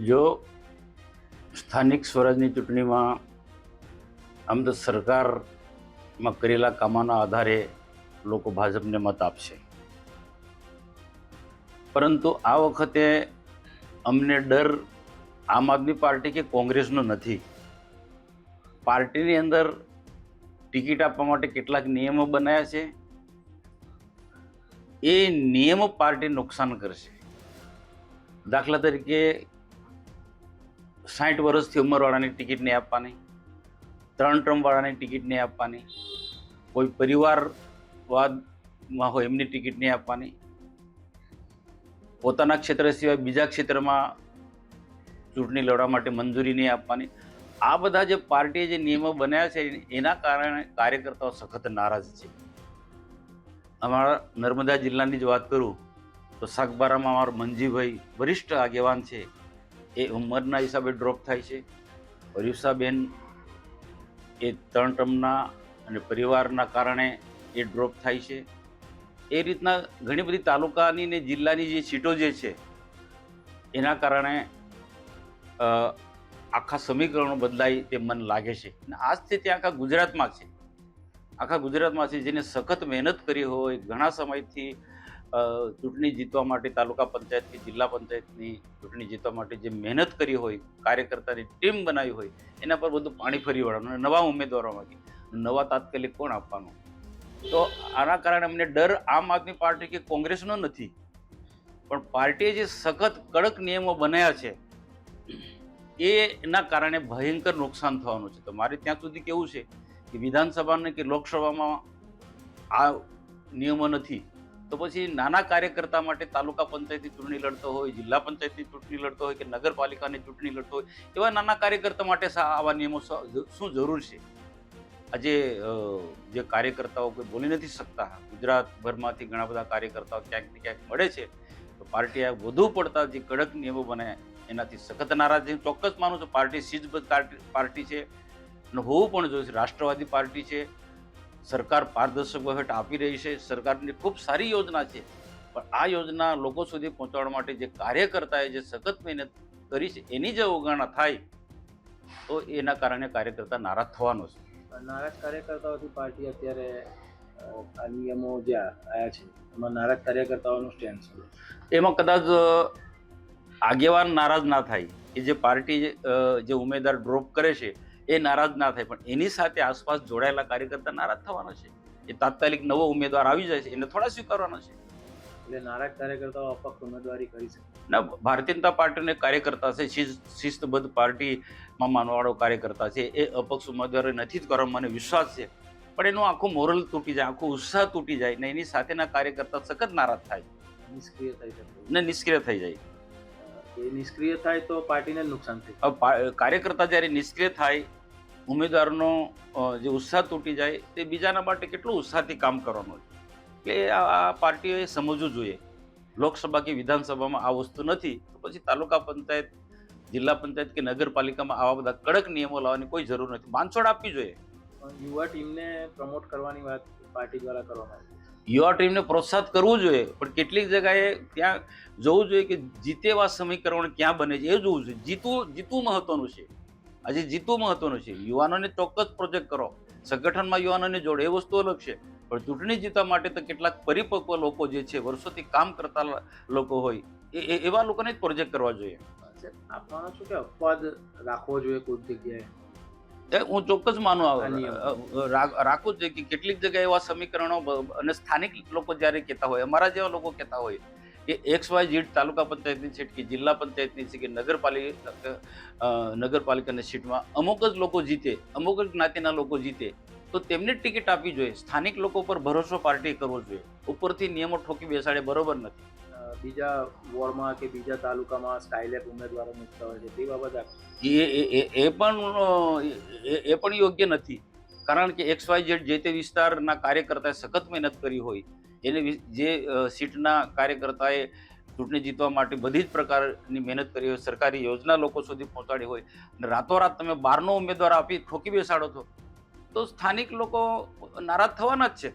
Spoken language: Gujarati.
જો સ્થાનિક સ્વરાજની ચૂંટણીમાં આમ તો સરકારમાં કરેલા કામોના આધારે લોકો ભાજપને મત આપશે, પરંતુ આ વખતે અમને ડર આમ આદમી પાર્ટી કે કોંગ્રેસનો નથી. પાર્ટીની અંદર ટિકિટ આપવા માટે કેટલાક નિયમો બનાવ્યા છે. એ નિયમો પાર્ટી નુકસાન કરશે. દાખલા તરીકે 60 વર્ષથી ઉંમરવાળાની ટિકિટ નહીં આપવાની, 3 ટર્મવાળાની ટિકિટ નહીં આપવાની, કોઈ પરિવારવાદમાં હોય એમની ટિકિટ નહીં આપવાની, પોતાના ક્ષેત્ર સિવાય બીજા ક્ષેત્રમાં ચૂંટણી લડવા માટે મંજૂરી નહીં આપવાની. આ બધા જે પાર્ટીએ જે નિયમો બનાવ્યા છે એના કારણે કાર્યકર્તાઓ સખત નારાજ છે. અમારા નર્મદા જિલ્લાની જ વાત કરું તો સાગબારામાં અમારા મંજીભાઈ વરિષ્ઠ આગેવાન છે, એ ઉંમરના હિસાબે ડ્રોપ થાય છે. પરીક્ષાબેન એ 3 ટર્મના અને પરિવારના કારણે એ ડ્રોપ થાય છે. એ રીતના ઘણી બધી તાલુકાની ને જિલ્લાની જે સીટો જે છે એના કારણે આખા સમીકરણો બદલાય તે મન લાગે છે. અને આ સ્થિતિ આખા ગુજરાતમાં છે. આખા ગુજરાતમાં છે, જેને સખત મહેનત કરી હોય, ઘણા સમયથી ચૂંટણી જીતવા માટે તાલુકા પંચાયતની, જિલ્લા પંચાયતની ચૂંટણી જીતવા માટે જે મહેનત કરી હોય, કાર્યકર્તાની ટીમ બનાવી હોય, એના પર બધું પાણી ફરી વળવાનું અને નવા ઉમેદવારોમાંથી નવા તાત્કાલિક કોણ આપવાનું. તો આના કારણે અમને ડર આમ આદમી પાર્ટી કે કોંગ્રેસનો નથી, પણ પાર્ટીએ જે સખત કડક નિયમો બનાવ્યા છે એના કારણે ભયંકર નુકસાન થવાનું છે. તો મારે ત્યાં સુધી કેવું છે કે વિધાનસભાને કે લોકસભામાં આ નિયમો નથી, તો પછી નાના કાર્યકર્તા માટે તાલુકા પંચાયતની ચૂંટણી લડતો હોય, જિલ્લા પંચાયતની ચૂંટણી લડતો હોય કે નગરપાલિકાની ચૂંટણી લડતો હોય, એવા નાના કાર્યકર્તા માટે આવા નિયમો શું જરૂર છે? આજે જે કાર્યકર્તાઓ કોઈ બોલી નથી શકતા, ગુજરાતભરમાંથી ઘણા બધા કાર્યકર્તાઓ ક્યાંક ને ક્યાંક મળે છે, તો પાર્ટીએ વધુ પડતા જે કડક નિયમો બને એનાથી સખત નારાજ છે. ચોક્કસ માનું છું પાર્ટી શિસ્તબદ્ધ પાર્ટી છે અને હોવું પણ જોઈએ. રાષ્ટ્રવાદી પાર્ટી છે, સરકાર પારદર્શક વહીવટ આપી રહી છે, સરકારની ખૂબ સારી યોજના છે, પણ આ યોજના લોકો સુધી પહોંચાડવા માટે જે કાર્યકર્તાએ જે સખત મહેનત કરી છે એની જે અવગણના થાય તો એના કારણે કાર્યકર્તા નારાજ થવાનો છે. નારાજ કાર્યકર્તાઓથી પાર્ટી અત્યારે આ નિયમો જે આવ્યા છે એમાં નારાજ કાર્યકર્તાઓનું સ્ટેન્ડ છે. એમાં કદાચ આગેવાન નારાજ ના થાય, કે જે પાર્ટી જે ઉમેદવાર ડ્રોપ કરે છે એ નારાજ ના થાય, પણ એની સાથે આસપાસ જોડાયેલા કાર્યકર્તા નારાજ થવાના છે. એ તાત્કાલિક નવો ઉમેદવાર આવી જાય છે એને થોડા સ્વીકારવાના છે. એટલે નારાજ કાર્યકર્તાઓ અપક્ષ ઉમેદવારી કરી શકે ના, ભારતીય જનતા પાર્ટીને કાર્યકર્તા છે, શિસ્તબદ્ધ પાર્ટીમાં માનવાવાળો કાર્યકર્તા છે, એ અપક્ષ ઉમેદવારી નથી જ કરવામાં મને વિશ્વાસ છે. પણ એનું આખું મોરલ તૂટી જાય, આખું ઉત્સાહ તૂટી જાય ને એની સાથેના કાર્યકર્તા સખત નારાજ થાય, નિષ્ક્રિય થઈ શકે ને નિષ્ક્રિય થઈ જાય. એ નિષ્ક્રિય થાય તો પાર્ટીને નુકસાન થાય. કાર્યકર્તા જ્યારે નિષ્ક્રિય થાય, ઉમેદવારનો જે ઉત્સાહ તૂટી જાય, તે બીજાના માટે કેટલું ઉત્સાહથી કામ કરવાનું છે. એટલે આ પાર્ટીઓએ સમજવું જોઈએ. લોકસભા કે વિધાનસભામાં આ વસ્તુ નથી, તો પછી તાલુકા પંચાયત, જિલ્લા પંચાયત કે નગરપાલિકામાં આવા બધા કડક નિયમો લાવવાની કોઈ જરૂર નથી. બાંધછોડ આપવી જોઈએ. યુવા ટીમને પ્રમોટ કરવાની વાત પાર્ટી દ્વારા કરવામાં આવી. યુવા ટીમને પ્રોત્સાહિત કરવું જોઈએ, પણ કેટલીક જગ્યાએ ત્યાં જોવું જોઈએ કે જીતે એવા સમીકરણ ક્યાં બને છે એ જોવું જોઈએ. જીતવું મહત્વનું છે. આજે જીતવું મહત્વનું છે. યુવાનોને ચોક્કસ પ્રોજેક્ટ કરો, સંગઠનમાં યુવાનોને જોડે, એ વસ્તુ અલગ છે, પણ ચૂંટણી જીતવા માટે તો કેટલાક પરિપક્વ લોકો જે છે, વર્ષોથી કામ કરતા લોકો હોય, એવા લોકોને જ પ્રોજેક્ટ કરવા જોઈએ. આપ માનો છો કે અપવાદ રાખવો જોઈએ કોઈ જગ્યાએ? હું ચોક્કસ માનું રાખવું જ જોઈએ કે કેટલીક જગ્યાએ એવા સમીકરણો અને સ્થાનિક લોકો જ્યારે કહેતા હોય, અમારા જેવા લોકો કહેતા હોય કે XYZ તાલુકા પંચાયતની સીટ કે જિલ્લા પંચાયતની સીટ કે નગરપાલિકાની સીટમાં અમુક જ લોકો જીતે, અમુક જ જ્ઞાતિના લોકો જીતે, તો તેમને ટિકિટ આપવી જોઈએ. સ્થાનિક લોકો પર ભરોસો પાર્ટી કરવો જોઈએ. ઉપરથી નિયમો ઠોકી બેસાડે બરોબર નથી. બીજા વોર્ડમાં કે બીજા તાલુકામાં સ્ટાઇલેપ ઉમેદવારો મૂકતા હોય છે, તે બાબત એ પણ યોગ્ય નથી. કારણ કે XYZ જે તે વિસ્તારના કાર્યકર્તાએ સખત મહેનત કરી હોય, એને જે સીટના કાર્યકર્તાએ ચૂંટણી જીતવા માટે બધી જ પ્રકારની મહેનત કરી હોય, સરકારી યોજના લોકો સુધી પહોંચાડી હોય, અને રાતોરાત તમે 12નો ઉમેદવાર આપી ઠોકી બેસાડો છો, તો સ્થાનિક લોકો નારાજ થવાના જ છે.